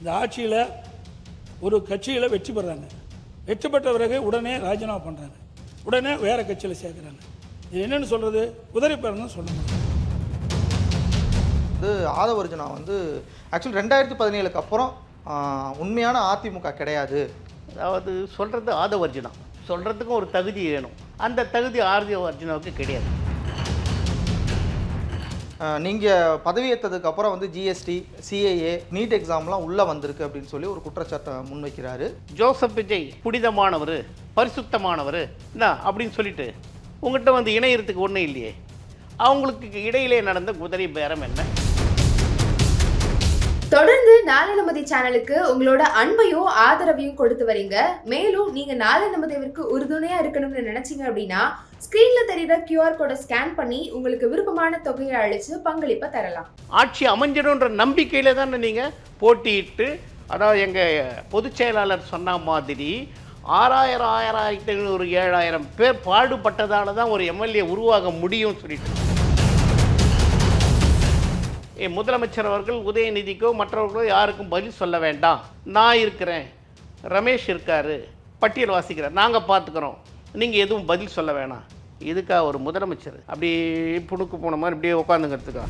இந்த ஆட்சியில் ஒரு கட்சியில் வெற்றி பெறாங்க, வெற்றி பெற்ற பிறகு உடனே ராஜினாமா பண்ணுறாங்க, உடனே வேறு கட்சியில் சேர்க்குறாங்க. இது என்னென்னு சொல்கிறது? குதிரை பேரன்னு சொல்ல முடியும். ஆதவர்ஜுனா ஆக்சுவலி 2017க்கு அப்புறம் உண்மையான அதிமுக கிடையாது. அதாவது சொல்கிறது ஆதவர்ஜுனா, சொல்கிறதுக்கும் ஒரு தகுதி வேணும். அந்த தகுதி ஆதவர்ஜுனாவுக்கு கிடையாது. நீங்கள் பதவியேற்றதுக்கு அப்புறம் ஜிஎஸ்டி, சிஏஏ, நீட் எக்ஸாம்லாம் உள்ளே வந்திருக்கு அப்படின்னு சொல்லி ஒரு குற்றச்சாட்டை முன்வைக்கிறாரு. ஜோசப் விஜய் புனிதமானவர், பரிசுத்தமானவர் என்ன அப்படின்னு சொல்லிட்டு உங்கள்கிட்ட இணையறதுக்கு ஒன்றும் இல்லையே. அவங்களுக்கு இடையிலே நடந்த குதிரை பேரம் என்ன? தொடர்ந்து நாளை நமதி சேனலுக்கு உங்களோட அன்பையும் ஆதரவையும் கொடுத்து வரீங்க. மேலும் நீங்க நாளை நமதிற்கு உறுதுணையா இருக்கணும்னு நினைச்சீங்க அப்படின்னா ஸ்கிரீன்ல தெரியுற QR கோடை ஸ்கேன் பண்ணி உங்களுக்கு விருப்பமான தொகையை அளிச்சு பங்களிப்பை தரலாம். ஆட்சி அமைஞ்சிடும்ன்ற நம்பிக்கையில தான் நீங்க போட்டியிட்டு, அதாவது எங்க பொதுச் செயலாளர் சொன்ன மாதிரி 6000, 1500, 7000 பேர் பாடுபட்டதால தான் ஒரு எம்எல்ஏ உருவாக முடியும் சொல்லிட்டு முதலமைச்சர் அவர்கள் உதயநிதிக்கோ மற்றவர்களோ யாருக்கும் பதில் சொல்ல வேண்டாம், நான் இருக்கிறேன், ரமேஷ் இருக்காரு, பட்டியல் வாசிக்கிறார், நாங்கள் பார்த்துக்கிறோம், நீங்கள் எதுவும் பதில் சொல்ல வேணாம். இதுக்காக ஒரு முதலமைச்சர் அப்படியே புணுக்கு போன மாதிரி இப்படியே உட்காந்துங்கிறதுக்கா?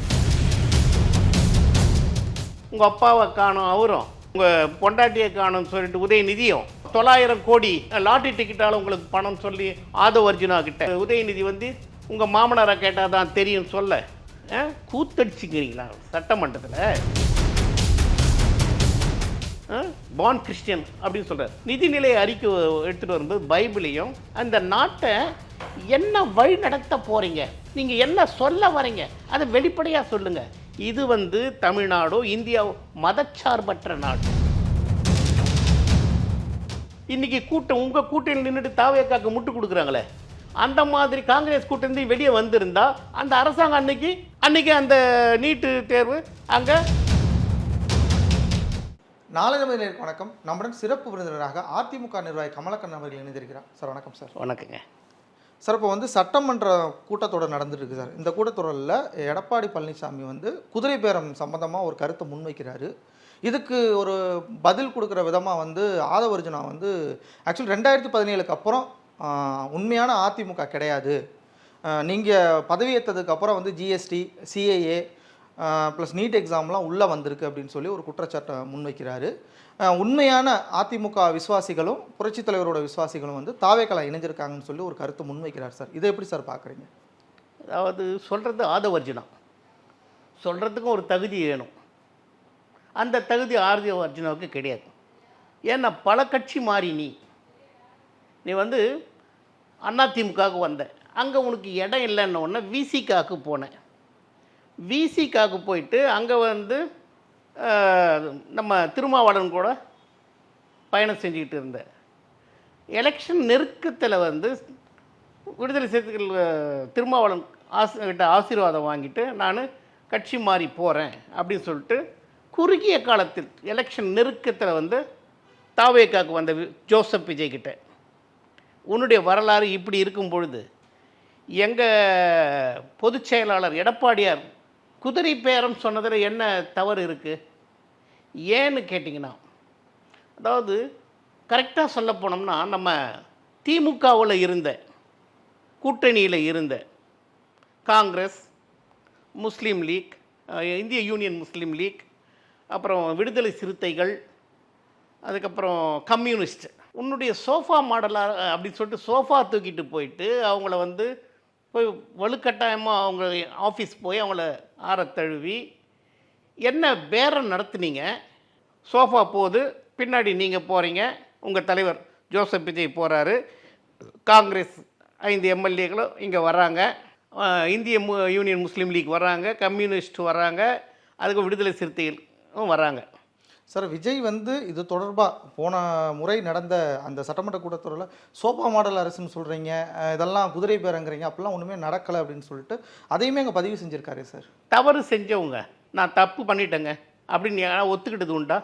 உங்கள் அப்பாவை காணும் அவரும், உங்கள் பொண்டாட்டியை காணும்னு சொல்லிட்டு உதயநிதியும் 900 கோடி லாட்டரி டிக்கெட்டால் உங்களுக்கு பணம் சொல்லி ஆதவர்ஜுனா கிட்ட உதயநிதி உங்கள் மாமனாரை கேட்டால் தான் தெரியும் சொல்ல கூத்தடிச்சுக்கிறீங்களா சட்டமன்றத்தில்? பான் கிறிஸ்டியன் அப்படின்னு சொல்கிறார். நிதிநிலை அறிக்கை எடுத்துகிட்டு வரும்போது பைபிளையும் அந்த நாட்டை என்ன வழி நடத்த போகிறீங்க, நீங்கள் என்ன சொல்ல வரீங்க அதை வெளிப்படையாக சொல்லுங்கள். இது தமிழ்நாடோ இந்தியாவோ மதச்சார்பற்ற நாடு. இன்றைக்கி கூட்டம் உங்கள் கூட்டணியில் நின்றுட்டு தாவேக்காக்கு முட்டு கொடுக்குறாங்களே, அந்த மாதிரி காங்கிரஸ் கூட்டணி வெளியே வந்திருந்தா அந்த அரசாங்கம் அன்னைக்கு அந்த நீட்டு தேர்வு அங்கே. நாளை நமது வணக்கம். நம்முடன் சிறப்பு விருந்தினராக அதிமுக நிர்வாகி கமலக்கண்ணன் அவர்கள் இணைந்திருக்கிறார். சார் வணக்கம். சார் வணக்கங்க. சார், இப்போ சட்டமன்ற கூட்டத்தொடர் நடந்துட்டு இருக்கு சார். இந்த கூட்டத்தொடரில் எடப்பாடி பழனிசாமி குதிரை பேரம் சம்பந்தமாக ஒரு கருத்தை முன்வைக்கிறாரு. இதுக்கு ஒரு பதில் கொடுக்குற விதமாக ஆதவர்ஜுனா ஆக்சுவலி 2017க்கு அப்புறம் உண்மையான அதிமுக கிடையாது, நீங்கள் பதவியேற்றதுக்கு அப்புறம் ஜிஎஸ்டி, சிஏஏ ப்ளஸ் நீட் எக்ஸாம்லாம் உள்ளே வந்திருக்கு அப்படின்னு சொல்லி ஒரு குற்றச்சாட்டை முன்வைக்கிறாரு. உண்மையான அதிமுக விசுவாசிகளும் புரட்சித் தலைவரோட விசுவாசிகளும் தாவேக்கலா இணைஞ்சிருக்காங்கன்னு சொல்லி ஒரு கருத்தை முன்வைக்கிறார். சார், இதை எப்படி சார் பார்க்குறீங்க? அதாவது சொல்கிறது ஆதவர்ஜுனா, சொல்கிறதுக்கும் ஒரு தகுதி வேணும். அந்த தகுதி ஆதவர்ஜுனாவுக்கு கிடையாது. ஏன்னா பல கட்சி மாறி நீ அதிமுகவுக்கு வந்த, அங்கே உனக்கு இடம் இல்லைன்ன உடனே விசிகாவுக்கு போனேன். விசிகாவுக்கு போயிட்டு அங்கே நம்ம திருமாவளவன் கூட பயணம் செஞ்சுக்கிட்டு இருந்தேன். எலெக்ஷன் நெருக்கத்தில் விடுதலை சிறுத்தைகள் திருமாவளவன் கிட்ட ஆசீர்வாதம் வாங்கிட்டு நான் கட்சி மாறி போகிறேன் அப்படின்னு சொல்லிட்டு குறுகிய காலத்தில் எலெக்ஷன் நெருக்கத்தில் தாவேக்காவுக்கு வந்த ஜோசப் விஜய் கிட்ட, உன்னுடைய வரலாறு இப்படி இருக்கும் பொழுது எங்கள் பொதுச் செயலாளர் எடப்பாடியார் குதிரை பேரம் சொன்னதில் என்ன தவறு இருக்குது ஏன்னு கேட்டிங்கன்னா, அதாவது கரெக்டாக சொல்ல போனோம்னா நம்ம திமுகவில் இருந்த கூட்டணியில் இருந்த காங்கிரஸ், முஸ்லீம் லீக், இந்திய யூனியன் முஸ்லீம் லீக், அப்புறம் விடுதலை சிறுத்தைகள், அதுக்கப்புறம் கம்யூனிஸ்ட், உன்னுடைய சோஃபா மாடலாக அப்படின்னு சொல்லிட்டு சோஃபா தூக்கிட்டு போயிட்டு அவங்கள போய் வலுக்கட்டாயமாக அவங்க ஆஃபீஸ் போய் அவங்கள ஆரத்தழுவி என்ன பேரம் நடத்துனீங்க. சோஃபா போகுது, பின்னாடி நீங்கள் போகிறீங்க, உங்கள் தலைவர் ஜோசப் விஜய் போகிறாரு, காங்கிரஸ் 5 எம்எல்ஏக்களும் இங்கே வராங்க, இந்திய யூனியன் முஸ்லீம் லீக் வராங்க, கம்யூனிஸ்ட் வராங்க, அதுக்கு விடுதலை சிறுத்தைகளும் வராங்க. சார், விஜய் இது தொடர்பாக போன முறை நடந்த அந்த சட்டமன்ற கூட்டத்தொடரில் சோபா மாடல் அரசுன்னு சொல்கிறீங்க, இதெல்லாம் குதிரை பேரங்கிறீங்க, அப்படிலாம் ஒன்றுமே நடக்கலை அப்படின்னு சொல்லிட்டு அதையுமே அங்கே பதிவு செஞ்சுருக்காரு. சார், தவறு செஞ்சவங்க நான் தப்பு பண்ணிட்டேங்க அப்படின்னு ஒத்துக்கிட்டது உண்டா?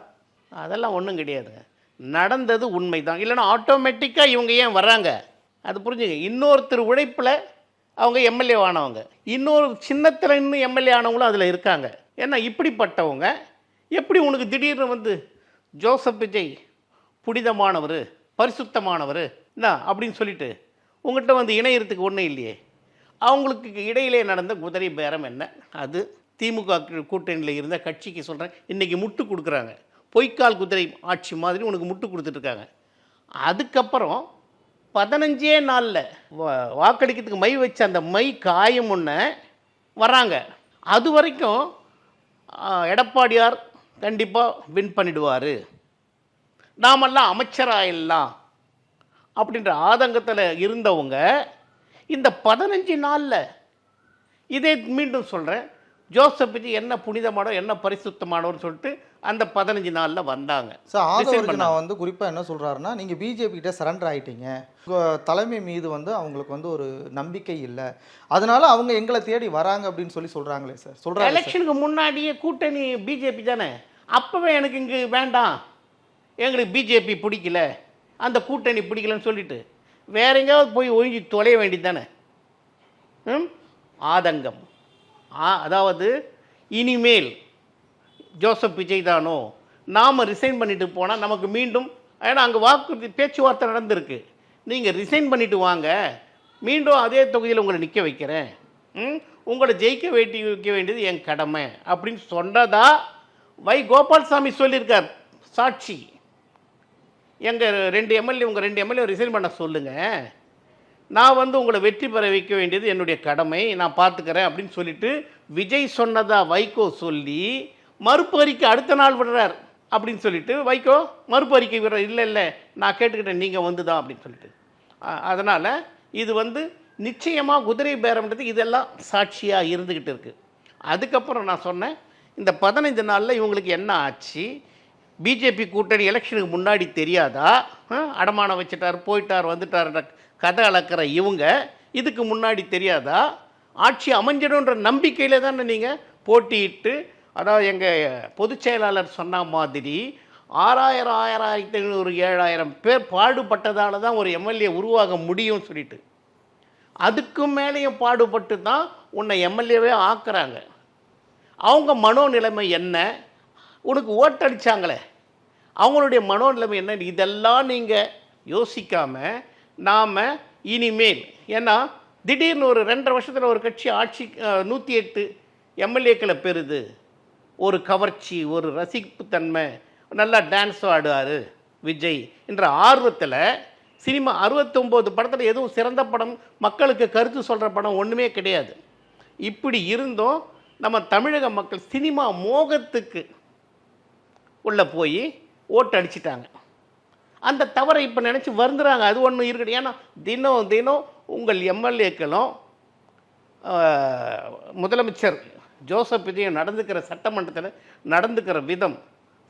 அதெல்லாம் ஒன்றும் கிடையாதுங்க. நடந்தது உண்மை தான். இல்லைன்னா ஆட்டோமேட்டிக்காக இவங்க ஏன் வர்றாங்க அது புரிஞ்சுங்க. இன்னொருத்தர் உழைப்பில் அவங்க எம்எல்ஏ ஆனவங்க, இன்னொரு சின்னத்தில் இன்னும் எம்எல்ஏ ஆனவங்களும் அதில் இருக்காங்க. ஏன்னா இப்படிப்பட்டவங்க எப்படி உனக்கு திடீர்னு ஜோசப் விஜய் புனிதமானவர், பரிசுத்தமானவர் என்ன அப்படின்னு சொல்லிட்டு உங்கள்கிட்ட வந்து இணையறதுக்கு ஒன்றும் இல்லையே. அவங்களுக்கு இடையிலே நடந்த குதிரை பேரம் என்ன, அது திமுக கூட்டணியில் இருந்த கட்சிக்கு சொல்கிறேன், இன்றைக்கி முட்டு கொடுக்குறாங்க. பொய்க்கால் குதிரை ஆட்சி மாதிரி உனக்கு முட்டு கொடுத்துட்ருக்காங்க. அதுக்கப்புறம் 15 நாளில் வாக்களிக்கிறதுக்கு மை வச்ச அந்த மை காயம் ஒன்று வராங்க. அது வரைக்கும் எடப்பாடியார் கண்டிப்பாக வின் பண்ணிடுவார், நாமெல்லாம் அமைச்சராயிடலாம் அப்படின்ற ஆதங்கத்தில் இருந்தவங்க இந்த 15 நாளில் இதே மீண்டும் சொல்கிறேன், ஜோசப் விஜய் என்ன புனிதமானோ என்ன பரிசுத்தமானோன்னு சொல்லிட்டு அந்த 15 நாளில் வந்தாங்க. சார் ஆதவருக்கு நான் வந்து குறிப்பாக என்ன சொல்கிறாருன்னா, நீங்கள் பிஜேபி கிட்ட சரண்டர் ஆகிட்டீங்க, உங்கள் தலைமை மீது வந்து அவங்களுக்கு வந்து ஒரு நம்பிக்கை இல்லை, அதனால அவங்க எங்களை தேடி வராங்க அப்படின்னு சொல்கிறாங்களே சார். சொல்கிறாங்க எலெக்ஷனுக்கு முன்னாடியே கூட்டணி பிஜேபி தானே, அப்போவே எனக்கு இங்கே வேண்டாம், எங்களுக்கு பிஜேபி பிடிக்கல, அந்த கூட்டணி பிடிக்கலன்னு சொல்லிட்டு வேற எங்கேயாவது போய் ஒழிஞ்சு தொலைய வேண்டியது தானே. ஆதங்கம், அதாவது இனிமேல் ஜோசப் விஜய் தானோ, நாம் ரிசைன் பண்ணிட்டு போனால் நமக்கு மீண்டும், ஏன்னா அங்கே வாக்கு பேச்சுவார்த்தை நடந்திருக்கு, நீங்கள் ரிசைன் பண்ணிட்டு வாங்க, மீண்டும் அதே தொகுதியில் உங்களை நிற்க வைக்கிறேன், உங்களை ஜெயிக்க வைக்க வேண்டியது என் கடமை அப்படின்னு சொன்னதா கோபால்சாமி சொல்லியிருக்கார். சாட்சி, எங்கள் 2 எம்எல்ஏ, உங்கள் 2 எம்எல்ஏ ரிசைன் பண்ண சொல்லுங்கள், நான் வந்து உங்களை வெற்றி பெற வைக்க வேண்டியது என்னுடைய கடமை, நான் பார்த்துக்கிறேன் அப்படின்னு சொல்லிட்டு விஜய் சொன்னதா வைகோ சொல்லி மறுப்பு அறிக்கை அடுத்த நாள் விடுறார். அப்படின்னு சொல்லிட்டு வைகோ மறுப்பு அறிக்கை விடுற, இல்லை இல்லை நான் கேட்டுக்கிட்டேன் நீங்கள் வந்து தான் அப்படின்னு சொல்லிட்டு. அதனால் இது வந்து நிச்சயமாக குதிரை பேரம்ன்றது இதெல்லாம் சாட்சியாக இருந்துக்கிட்டு இருக்குது. அதுக்கப்புறம் நான் சொன்னேன், இந்த 15 நாளில் இவங்களுக்கு என்ன ஆச்சு, பிஜேபி கூட்டணி எலெக்ஷனுக்கு முன்னாடி தெரியாதா, அடமானம் வச்சுட்டார், போயிட்டார், வந்துட்டார்ன்ற கதை அளக்கிற இவங்க இதுக்கு முன்னாடி தெரியாதா, ஆட்சி அமைஞ்சிடும்ன்ற நம்பிக்கையில் தானே நீங்கள் போட்டியிட்டு, அதாவது எங்கள் பொதுச் செயலாளர் சொன்ன மாதிரி 6000, 1500, 7000 பேர் பாடுபட்டதால் தான் ஒரு எம்எல்ஏ உருவாக முடியும்னு சொல்லிட்டு, அதுக்கும் மேலேயும் பாடுபட்டு தான் உன்னை எம்எல்ஏவே ஆக்குறாங்க. அவங்க மனோநிலைமை என்ன, உனக்கு ஓட்டடிச்சாங்களே அவங்களுடைய மனோநிலைமை என்ன, இதெல்லாம் நீங்கள் யோசிக்காமல் நாம் இனிமேல், ஏன்னா திடீர்னு ஒரு 2.5 வருஷத்தில் ஒரு கட்சி ஆட்சி 108 எம்எல்ஏக்களை பெறுது, ஒரு கவர்ச்சி, ஒரு ரசிப்புத்தன்மை, நல்லா டான்ஸ் ஆடுவார் விஜய் என்ற ஆர்வத்தில் சினிமா 69 படத்தில் எதுவும் சிறந்த படம், மக்களுக்கு கருத்து சொல்கிற படம் ஒன்றுமே கிடையாது. இப்படி இருந்தும் நம்ம தமிழக மக்கள் சினிமா மோகத்துக்கு உள்ளே போய் ஓட்டு அடிச்சிட்டாங்க. அந்த தவறை இப்போ நினச்சி வருந்துறாங்க. அது ஒன்று இருக்குது. ஏன்னா தினம் தினம் உங்கள் எம்எல்ஏக்களும் முதலமைச்சர் ஜோசப் விஜய் நடந்துக்கிற சட்டமன்றத்தில் நடந்துக்கிற விதம்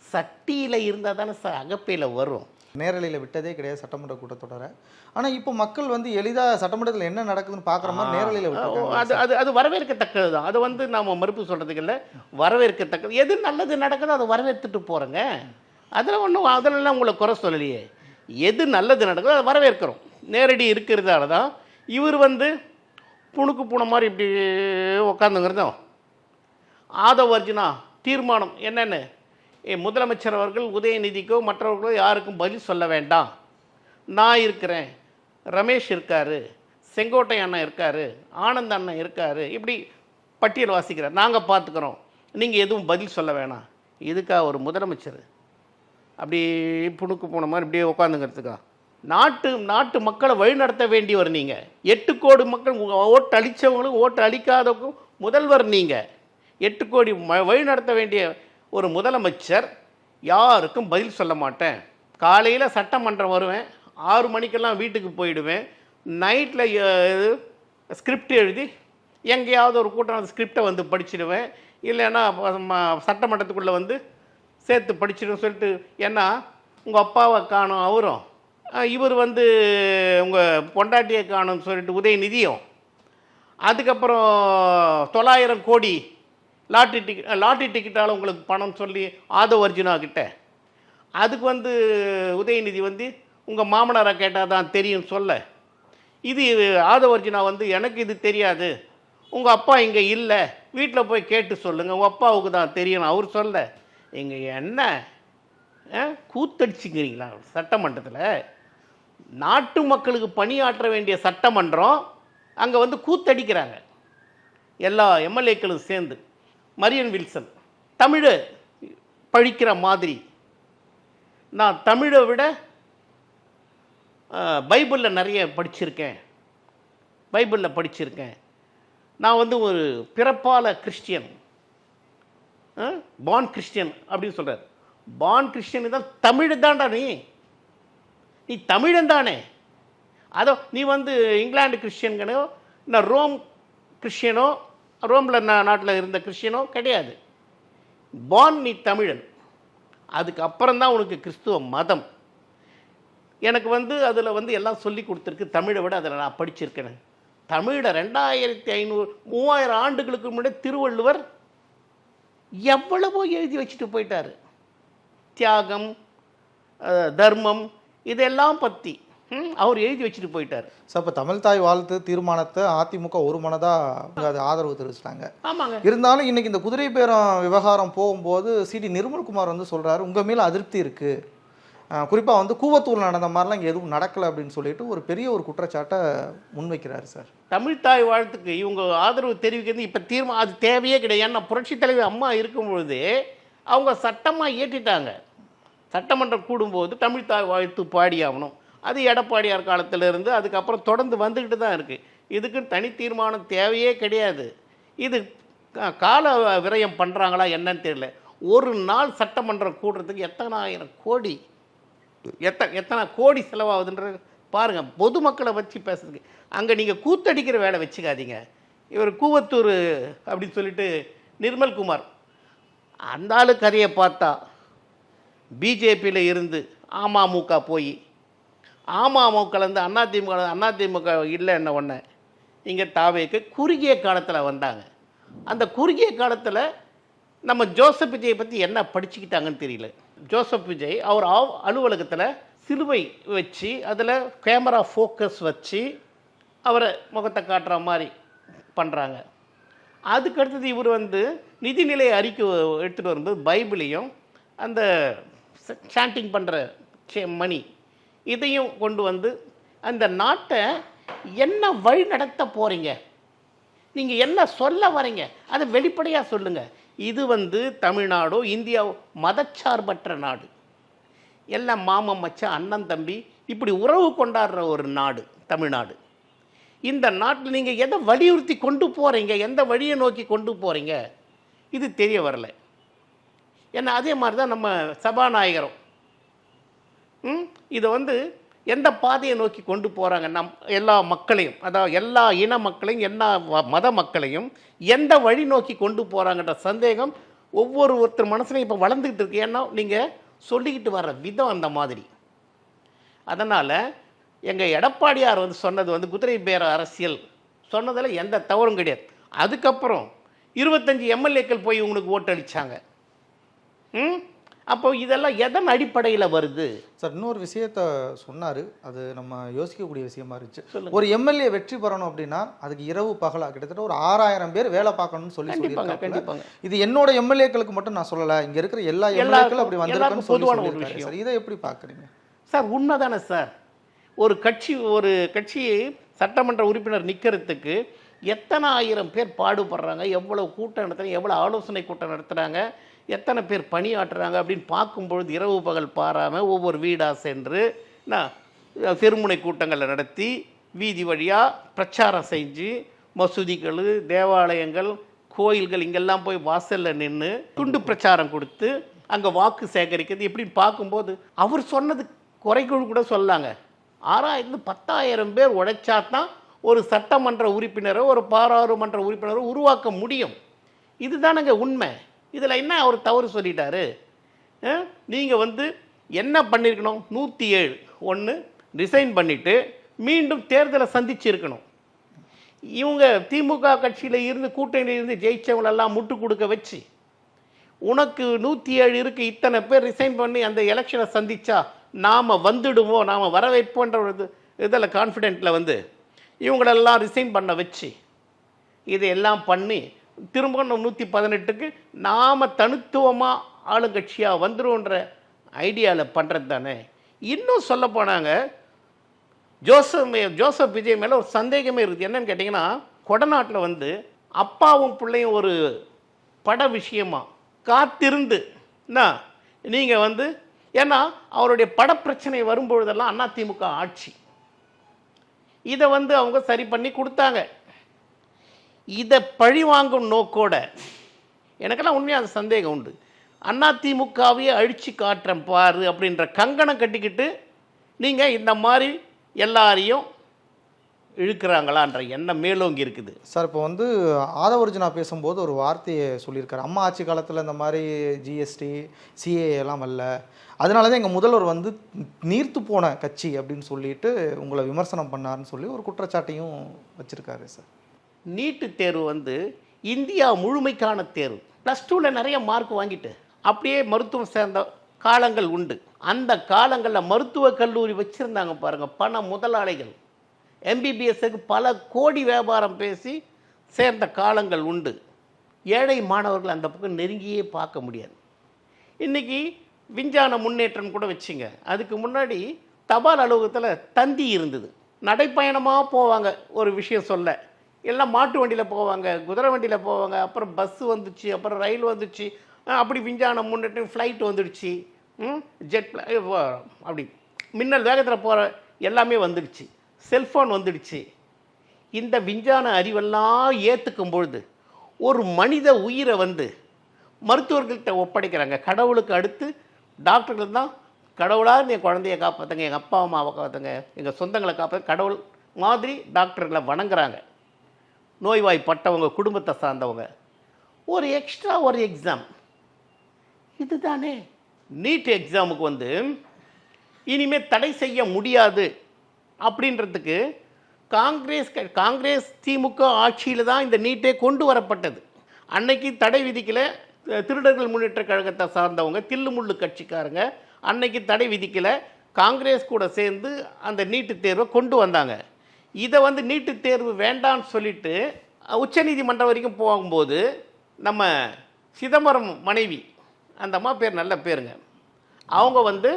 சட்டியில் இருந்தால் தானே அகப்பையில் வரும். நேரலையில் விட்டதே கிடையாது சட்டமன்ற கூட்டத்தொடரை. ஆனால் இப்போ மக்கள் வந்து எளிதாக சட்டமன்றத்தில் என்ன நடக்குதுன்னு பார்க்குற மாதிரி நேரலையில் விட்டு அது அது அது வரவேற்கத்தக்கது தான். அது வந்து நாம் மறுப்பு சொல்கிறதுக்கு இல்லை, வரவேற்கத்தக்கது. எது நல்லது நடக்குதோ அதை வரவேற்றுட்டு போகிறோங்க. அதில் ஒன்றும் அதிலெல்லாம் உங்களை குறை சொல்லலையே. எது நல்லது நடக்குதோ அதை வரவேற்கிறோம். நேரடி இருக்கிறதால தான் இவர் வந்து புணுக்கு பூனை மாதிரி இப்படி உட்காந்துங்கிறதும். ஆதவ அர்ஜுனா தீர்மானம் என்னென்னு, முதலமைச்சர் அவர்கள் உதயநிதிக்கோ மற்றவர்களோ யாருக்கும் பதில் சொல்ல வேண்டாம், நான் இருக்கிறேன், ரமேஷ் இருக்கார், செங்கோட்டை அண்ணன் இருக்கார், ஆனந்த் அண்ணன் இருக்கார், இப்படி பட்டியல் வாசிக்கிறார், நாங்கள் பார்த்துக்குறோம், நீங்கள் எதுவும் பதில் சொல்ல வேணாம். இதுக்காக ஒரு முதலமைச்சர் அப்படி புணுக்கு போன மாதிரி இப்படியே உட்காந்துங்கிறதுக்கா? நாட்டு மக்களை வழிநடத்த வேண்டியவர் நீங்கள். 8 கோடி மக்கள் ஓட்டு அளித்தவங்களுக்கும் ஓட்டு அளிக்காதவங்களுக்கும் முதல்வர் நீங்கள். 8 கோடி வழிநடத்த வேண்டிய ஒரு முதலமைச்சர் யாருக்கும் பதில் சொல்ல மாட்டேன். காலையில் சட்டமன்றம் வருவேன், 6 மணிக்கெல்லாம் வீட்டுக்கு போயிடுவேன், நைட்டில் ஸ்கிரிப்ட் எழுதி எங்கேயாவது ஒரு கூட்டம் அந்த ஸ்கிரிப்டை வந்து படிச்சிடுவேன், இல்லைன்னா சட்டமன்றத்துக்குள்ளே வந்து சேர்த்து படிச்சிடுன்னு சொல்லிட்டு. ஏன்னா உங்கள் அப்பாவை காணும் அவரும், இவர் வந்து உங்கள் பொண்டாட்டியை காணும்னு சொல்லிட்டு உதயநிதியும், அதுக்கப்புறம் 900 கோடி லாட்ரி டிக்கெட்டால் உங்களுக்கு பணம் சொல்லி ஆதவ அர்ஜுனா கிட்ட, அதுக்கு வந்து உதயநிதி வந்து உங்கள் மாமனாரை கேட்டால் தான் தெரியும் சொல்ல. இது ஆதவ அர்ஜுனா வந்து எனக்கு இது தெரியாது, உங்கள் அப்பா இங்கே இல்லை, வீட்டில் போய் கேட்டு சொல்லுங்கள், உங்கள் அப்பாவுக்கு தான் தெரியும் அவர் சொல்ல. இங்கே என்ன கூத்தடிச்சுக்கிறீங்களா சட்டமன்றத்தில்? நாட்டு மக்களுக்கு பணியாற்ற வேண்டிய சட்டமன்றம் அங்கே வந்து கூத்தடிக்கிறாங்க எல்லா எம்எல்ஏக்களும் சேர்ந்து. மரியன் வில்சன் தமிழை பழிக்கிற மாதிரி, நான் தமிழை விட பைபிளில் நிறைய படிச்சிருக்கேன், நான் வந்து ஒரு பிறப்பால கிறிஸ்டியன், பார்ன் கிறிஸ்டியன் அப்படின்னு சொல்கிறார். பார்ன் கிறிஸ்டியன் தான் தமிழ் தான்டா, நீ தமிழன் தானே. அதோ நீ வந்து இங்கிலாந்து கிறிஸ்டியன்கனோ இல்லை ரோம் கிறிஸ்டியனோ, ரோமில் நாட்டில் இருந்த கிறிஸ்டியனோ கிடையாது. பார்ன் நீ தமிழன். அதுக்கப்புறம்தான் உனக்கு கிறிஸ்துவ மதம். எனக்கு வந்து அதில் வந்து எல்லாம் சொல்லி கொடுத்துருக்கு. தமிழை விட அதில் நான் படிச்சிருக்கேன். தமிழை 2500-3000 ஆண்டுகளுக்கு முன்னாடி திருவள்ளுவர் எவ்வளவோ எழுதி வச்சுட்டு போயிட்டார். தியாகம், தர்மம், இதெல்லாம் பற்றி அவர் எழுதி வச்சுட்டு போயிட்டார். சார், இப்போ தமிழ் தாய் வாழ்த்து தீர்மானத்தை அதிமுக ஒரு மனதாக அது ஆதரவு தெரிவிச்சிட்டாங்க. ஆமாங்க. இருந்தாலும் இன்னைக்கு இந்த குதிரை பேரம் விவகாரம் போகும்போது சிடி நிர்மல்குமார் வந்து சொல்கிறாரு, உங்கள் மேலே அதிருப்தி இருக்குது, குறிப்பாக வந்து கூவத்தூர் நடந்த மாதிரிலாம் இங்கே எதுவும் நடக்கலை அப்படின்னு சொல்லிட்டு ஒரு பெரிய ஒரு குற்றச்சாட்டை முன்வைக்கிறாரு சார். தமிழ் தாய் வாழ்த்துக்கு இவங்க ஆதரவு தெரிவிக்கிறது இப்போ அது தேவையே கிடையாது. ஏன்னா புரட்சித் தலைவர் அம்மா இருக்கும்பொழுது அவங்க சட்டமாக இயற்றிட்டாங்க. சட்டமன்றம் கூடும்போது தமிழ் தாய் வாழ்த்து பாடி ஆகணும். அது எடப்பாடியார் காலத்திலிருந்து அதுக்கப்புறம் தொடர்ந்து வந்துக்கிட்டு தான் இருக்குது. இதுக்கு தனி தீர்மானம் தேவையே கிடையாது. இது கால விரயம் பண்ணுறாங்களா என்னன்னு தெரியல. ஒரு நாள் சட்டமன்றம் கூடுறதுக்கு எத்தனை கோடி செலவாகுதுன்றது பாருங்கள். பொதுமக்களை வச்சு பேசுறதுக்கு அங்கே நீங்கள் கூத்தடிக்கிற வேலை வச்சுக்காதீங்க. இவர் கூவத்தூர் அப்படின்னு சொல்லிட்டு நிர்மல்குமார் அந்த ஆளு கதையை பார்த்தா பிஜேபியில் இருந்து அமமுக போய் அமமுகலேருந்து அதிமுக இல்லை என்ன ஒன்று இங்கே தாவேக்கு குறுகிய காலத்தில் வந்தாங்க. அந்த குறுகிய காலத்தில் நம்ம ஜோசப் விஜயை பற்றி என்ன படிச்சுக்கிட்டாங்கன்னு தெரியல. ஜோசப் விஜய் அவர் அலுவலகத்தில் சிலுவை வச்சு அதில் கேமரா ஃபோக்கஸ் வச்சு அவரை முகத்தை காட்டுற மாதிரி பண்ணுறாங்க. அதுக்கடுத்தது இவர் வந்து நிதிநிலை அறிக்கை எடுத்துகிட்டு வரும்போது பைபிளையும் அந்த சாண்டிங் பண்ணுற மணி இதையும் கொண்டு வந்து அந்த நாட்டை என்ன வழி நடத்த போகிறீங்க, நீங்கள் என்ன சொல்ல வரீங்க அதை வெளிப்படையாக சொல்லுங்கள். இது வந்து தமிழ்நாடோ இந்தியாவோ மதச்சார்பற்ற நாடு. எல்லாம் மாமன் மச்சான் அண்ணன் தம்பி இப்படி உறவு கொண்டாடுற ஒரு நாடு தமிழ்நாடு. இந்த நாட்டில் நீங்கள் எதை வலியுறுத்தி கொண்டு போகிறீங்க, எந்த வழியை நோக்கி கொண்டு போகிறீங்க இது தெரிய வரல. ஏன்னா அதே மாதிரி தான் நம்ம சபாநாயகரும் இதை வந்து எந்த பாதையை நோக்கி கொண்டு போகிறாங்க, எல்லா மக்களையும், அதாவது எல்லா இன மக்களையும் எல்லா மத மக்களையும் எந்த வழி நோக்கி கொண்டு போகிறாங்கன்ற சந்தேகம் ஒவ்வொருத்தர் மனசுலையும் இப்போ வளர்ந்துக்கிட்டு இருக்கு. ஏன்னா நீங்கள் சொல்லிக்கிட்டு வர்ற விதம் அந்த மாதிரி. அதனால் எங்கள் எடப்பாடியார் வந்து சொன்னது வந்து குதிரை பேர அரசியல் சொன்னதில் எந்த தவறும் கிடையாது. அதுக்கப்புறம் 25 எம்எல்ஏக்கள் போய் உங்களுக்கு ஓட்டு அளித்தாங்க. அப்போ இதெல்லாம் எதன் அடிப்படையில் வருது சார்? இன்னொரு விஷயத்த சொன்னார், அது நம்ம யோசிக்கக்கூடிய விஷயமா இருந்துச்சு. ஒரு எம்எல்ஏ வெற்றி பெறணும் அப்படின்னா அதுக்கு இரவு பகலாக கிட்டத்தட்ட ஒரு 6000 பேர் வேலை பார்க்கணும்னு சொல்லியிருக்காங்க. இது என்னோட எம்எல்ஏக்களுக்கு மட்டும் நான் சொல்லலை, இங்கே இருக்கிற எல்லா எம்எல்ஏக்களும் அப்படி வந்திருக்குன்னு பொதுவான ஒரு விஷயம் சார். இதை எப்படி பார்க்குறீங்க சார்? உண்மைதானே சார்? ஒரு கட்சியை சட்டமன்ற உறுப்பினர் நிற்கிறதுக்கு எத்தனை ஆயிரம் பேர் பாடுபடுறாங்க, எவ்வளோ கூட்டம் நடத்துகிறாங்க, எவ்வளோ ஆலோசனை கூட்டம் நடத்துகிறாங்க, எத்தனை பேர் பணியாற்றுறாங்க அப்படின்னு பார்க்கும்பொழுது இரவு பகல் பாராமல் ஒவ்வொரு வீடாக சென்று தெருமுனை கூட்டங்களை நடத்தி வீதி வழியாக பிரச்சாரம் செஞ்சு மசூதிகள், தேவாலயங்கள், கோயில்கள் இங்கெல்லாம் போய் வாசலில் நின்று துண்டு பிரச்சாரம் கொடுத்து அங்கே வாக்கு சேகரிக்கிறது எப்படின்னு பார்க்கும்போது அவர் சொன்னது குறைகள் கூட சொல்லாங்க. 6000-10,000 பேர் உழைச்சாதான் ஒரு சட்டமன்ற உறுப்பினரோ ஒரு பாராளுமன்ற உறுப்பினரோ உருவாக்க முடியும். இதுதானங்க உண்மை. இதில் என்ன அவர் தவறு சொல்லிட்டாரு? நீங்கள் வந்து என்ன பண்ணியிருக்கணும்? 107 ரிசைன் பண்ணிவிட்டு மீண்டும் தேர்தலை சந்திச்சிருக்கணும். இவங்க திமுக கட்சியில் இருந்து கூட்டணியில் இருந்து ஜெயிச்சவங்களெல்லாம் முட்டு கொடுக்க வச்சு உனக்கு 107 இருக்குது, இத்தனை பேர் ரிசைன் பண்ணி அந்த எலெக்ஷனை சந்திச்சா நாம் வந்துடுவோம், நாம் வர வைப்போன்ற ஒரு இதில் கான்ஃபிடென்ட்டில் வந்து இவங்களெல்லாம் ரிசைன் பண்ண வச்சு இதையெல்லாம் பண்ணி திரும்ப 118க்கு நாம் தனித்துவமாக ஆளுங்கட்சியாக வந்துடும்ன்ற ஐடியாவில் பண்ணுறது தானே. இன்னும் சொல்ல போனாங்க, ஜோசப் விஜய் மேலே ஒரு சந்தேகமே இருக்குது. என்னன்னு கேட்டிங்கன்னா, கொடநாட்டில் வந்து அப்பாவும் பிள்ளையும் ஒரு பட விஷயமா காத்திருந்து நீங்கள் வந்து, ஏன்னா அவருடைய படப்பிரச்சனை வரும்பொழுதெல்லாம் அதிமுக ஆட்சி, இதை வந்து அவங்க சரி பண்ணி கொடுத்தாங்க. இதை பழி வாங்கும் நோக்கோட எனக்கெல்லாம் உண்மையாக அந்த சந்தேகம் உண்டு. அதிமுகவையே அழிச்சு காட்டுறேன் பாரு அப்படின்ற கங்கணம் கட்டிக்கிட்டு நீங்கள் இந்த மாதிரி எல்லாரையும் இழுக்கிறாங்களான்ற எண்ணம் மேலோங்கி இருக்குது சார். இப்போ வந்து ஆதவர்ஜுனா பேசும்போது ஒரு வார்த்தையை சொல்லியிருக்காரு, அம்மா ஆட்சி காலத்தில் இந்த மாதிரி ஜிஎஸ்டி சிஏ எல்லாம் வரல, அதனால தான் எங்கள் முதல்வர் வந்து நீர்த்து போன கட்சி அப்படின்னு சொல்லிட்டு உங்களை விமர்சனம் பண்ணாருன்னு சொல்லி ஒரு குற்றச்சாட்டையும் வச்சுருக்காரு சார். நீட்டு தேர்வு வந்து இந்தியா முழுமைக்கான தேர்வு. +2ல் நிறைய மார்க் வாங்கிட்டு அப்படியே மருத்துவம் சேர்ந்த காலங்கள் உண்டு. அந்த காலங்களில் மருத்துவக் கல்லூரி வச்சுருந்தாங்க பாருங்கள், பண முதலாளிகள் MBBSக்கு பல கோடி வியாபாரம் பேசி சேர்ந்த காலங்கள் உண்டு. ஏழை மாணவர்கள் அந்த பக்கம் நெருங்கியே பார்க்க முடியாது. இன்றைக்கி விஞ்ஞான முன்னேற்றம் கூட வச்சுங்க. அதுக்கு முன்னாடி தபால் அலுவலகத்தில் தந்தி இருந்தது, நடைப்பயணமாக போவாங்க. ஒரு விஷயம் சொல்ல எல்லாம் மாட்டு வண்டியில் போவாங்க, குதிரை வண்டியில் போவாங்க, அப்புறம் பஸ்ஸு வந்துச்சு, அப்புறம் ரயில் வந்துச்சு, அப்படி விஞ்ஞான முன்னேற்றம் ஃப்ளைட் வந்துடுச்சு, ஜெட் அப்படி மின்னல் வேகத்தில் போகிற எல்லாமே வந்துடுச்சு, செல்ஃபோன் வந்துடுச்சு. இந்த விஞ்ஞான அறிவெல்லாம் ஏற்றுக்கும் பொழுது ஒரு மனித உயிரை வந்து மருத்துவர்கள்கிட்ட ஒப்படைக்கிறாங்க. கடவுளுக்கு அடுத்து டாக்டர்கள் தான் கடவுளாக என் குழந்தைய காப்பாற்றுங்க, எங்கள் அப்பா அம்மாவை காப்பாற்றுங்க, எங்கள் சொந்தங்களை காப்பாற்று, கடவுள் மாதிரி டாக்டர்களை வணங்குறாங்க. நோய்வாய்ப்பட்டவங்க, குடும்பத்தை சார்ந்தவங்க. ஒரு எக்ஸ்ட்ரா ஒரு எக்ஸாம் இதுதானே. நீட் எக்ஸாமுக்கு வந்து இனிமேல் தடை செய்ய முடியாது அப்படின்றதுக்கு காங்கிரஸ் திமுக ஆட்சியில் தான் இந்த நீட்டே கொண்டு வரப்பட்டது. அன்னைக்கு தடை விதிக்கல, திருடர்கள் முன்னேற்ற கழகத்தை சார்ந்தவங்க, தில்லுமுள்ளு கட்சிக்காரங்க அன்னைக்கு தடை விதிக்கல, காங்கிரஸ் கூட சேர்ந்து அந்த நீட்டு தேர்வை கொண்டு வந்தாங்க. இதை வந்து நீட்டு தேர்வு வேண்டான்னு சொல்லிட்டு உச்சநீதிமன்றம் வரைக்கும் போகும்போது நம்ம சிதம்பரம் மனைவி, அந்த அம்மா பேர் நல்ல பேருங்க, அவங்க வந்து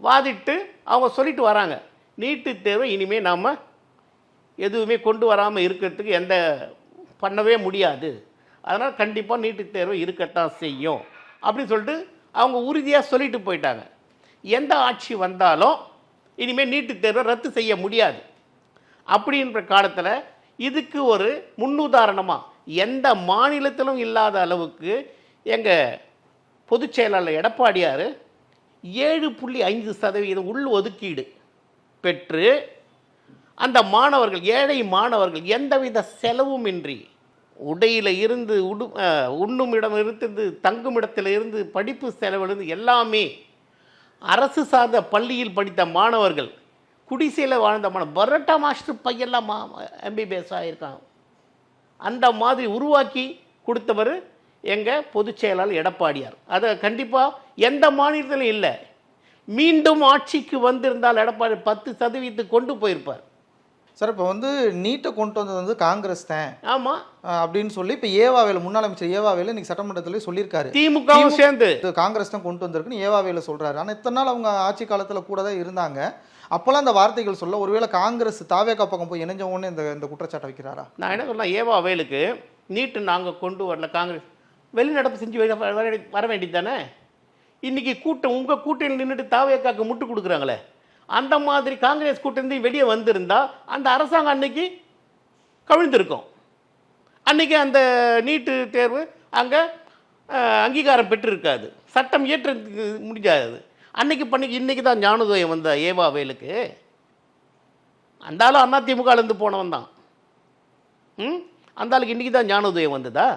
வாதிட்டு அவங்க சொல்லிட்டு வராங்க, நீட்டு தேர்வை இனிமேல் நாம் எதுவுமே கொண்டு வராமல் இருக்கிறதுக்கு எந்த பண்ணவே முடியாது, அதனால் கண்டிப்பாக நீட்டு தேர்வு இருக்கத்தான் செய்யும் அப்படின்னு சொல்லிட்டு அவங்க உறுதியாக சொல்லிட்டு போயிட்டாங்க. எந்த ஆட்சி வந்தாலும் இனிமேல் நீட்டு தேர்வை ரத்து செய்ய முடியாது அப்படின்ற காலத்தில் இதுக்கு ஒரு முன்னுதாரணமாக எந்த மாநிலத்திலும் இல்லாத அளவுக்கு எங்கள் பொதுச் செயலாளர் எடப்பாடியார் 7.5% உள் ஒதுக்கீடு பெற்று அந்த மாணவர்கள், ஏழை மாணவர்கள் எந்தவித செலவுமின்றி உடையில் இருந்து உண்ணும் இடம் இருந்து தங்கும் இடத்துல இருந்து படிப்பு செலவிலிருந்து எல்லாமே அரசு சார்ந்த பள்ளியில் படித்த மாணவர்கள், குடிசையில் வாழ்ந்த பரோட்டா மாஸ்டர் பையெல்லாம் MBBS ஆகியிருக்காங்க. அந்த மாதிரி உருவாக்கி கொடுத்தவர் எங்கள் பொதுச் செயலாளர் எடப்பாடியார். அதை கண்டிப்பாக எந்த மாநிலத்திலும் இல்லை. மீண்டும் ஆட்சிக்கு வந்திருந்தால் எடப்பாடி 10% கொண்டு போயிருப்பார். சார், இப்போ வந்து நீட்டை கொண்டு வந்தது வந்து காங்கிரஸ் தான் ஆமாம் அப்படின்னு சொல்லி இப்போ ஏவாவேலு, முன்னாள் அமைச்சர் ஏவாவேலு இன்னைக்கு சட்டமன்றத்தில் சொல்லியிருக்காரு. திமுகவும் சேர்ந்து காங்கிரஸ் தான் கொண்டு வந்திருக்குன்னு ஏவாவேலு சொல்கிறாரு. ஆனால் இத்தனை நாள் அவங்க ஆட்சி காலத்தில் கூட தான் இருந்தாங்க. அப்போல்லாம் அந்த வார்த்தைகள் சொல்ல, ஒருவேளை காங்கிரஸ் தாவேகா பக்கம் போய் இணைஞ்ச உடனே இந்த குற்றச்சாட்டை வைக்கிறாரா? நான் என்ன சொல்லலாம், ஏவாவேலுக்கு நீட்டு நாங்கள் கொண்டு வரல, காங்கிரஸ் வெளிநடப்பு செஞ்சு வர வேண்டியது தானே. இன்றைக்கி கூட்டம் உங்கள் கூட்டணியில் நின்றுட்டு தாவேக்காக்கு முட்டு கொடுக்குறாங்களே, அந்த மாதிரி காங்கிரஸ் கூட்டணி வெளியே வந்திருந்தால் அந்த அரசாங்கம் அன்னைக்கு கவிழ்ந்திருக்கும். அன்றைக்கி அந்த நீட்டு தேர்வு அங்கே அங்கீகாரம் பெற்றிருக்காது, சட்டம் இயற்ற முடிஞ்சாது. அன்னைக்கு இன்றைக்கி தான் ஞானோதயம் வந்த ஏவாவேலுக்கு. அந்த ஆள் அதிமுகலேருந்து போனவன் தான். அந்த ஆளுக்கு இன்றைக்கி தான் ஞானோதயம் வந்ததா?